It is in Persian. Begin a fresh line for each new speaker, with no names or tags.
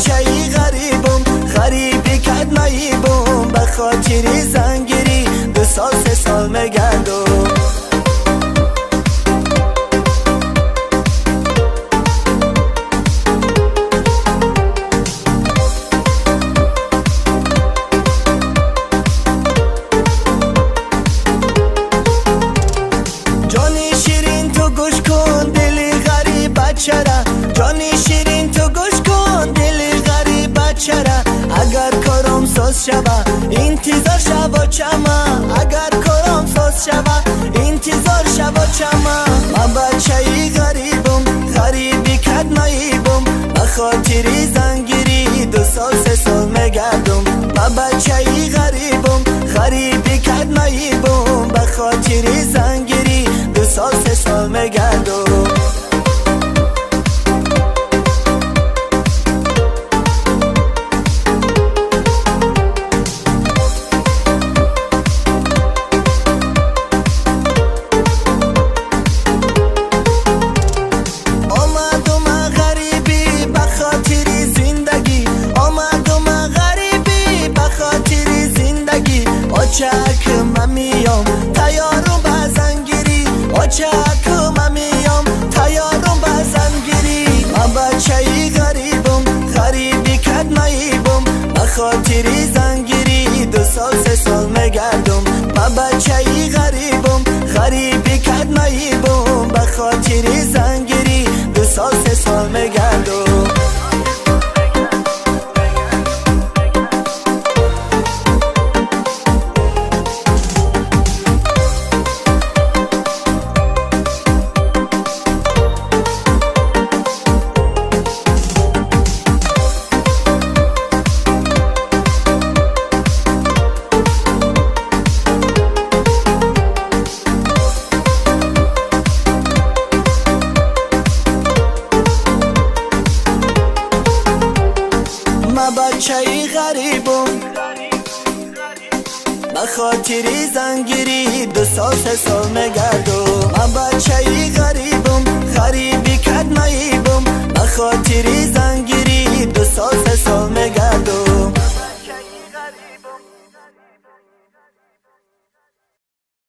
بچه ای غریبم، غریبی کد نایبم، به خاطری زنگیری 2 سال 3 سال مگردم. جانی شیرین تو گوش کن دلی غریب بچره، جانی شیرین تو گوش کن دلی غریب بچره. اگر کارم ساز شوه انتظار شوه چما، اگر کارم ساز شوه انتظار شوه چما. من بچه ای غریبم، غریبی کد نایبم، به خاطری زنگیری 2 سال 3 سال مگردم. من بچه ای غریبم، غریبی کد نایبم، به خاطری زنگیری 2 سال 3 سال مگردم. آچک من میام تیارم به زنگیری، آچک من میام تیارم به زنگیری. من بچه ای غریبم، غریبی کد نایبم، به خاطری زنگیری 2 سال 3 سال مگردم. من بچه ای غریبم، غریبی کد نایبم، به خاطری زنگیری 2 سال 3 سال مگردم. من بچه ای غریبم، به خاطری زنگیری 2 سال 3 سال مگردم. من بچه ای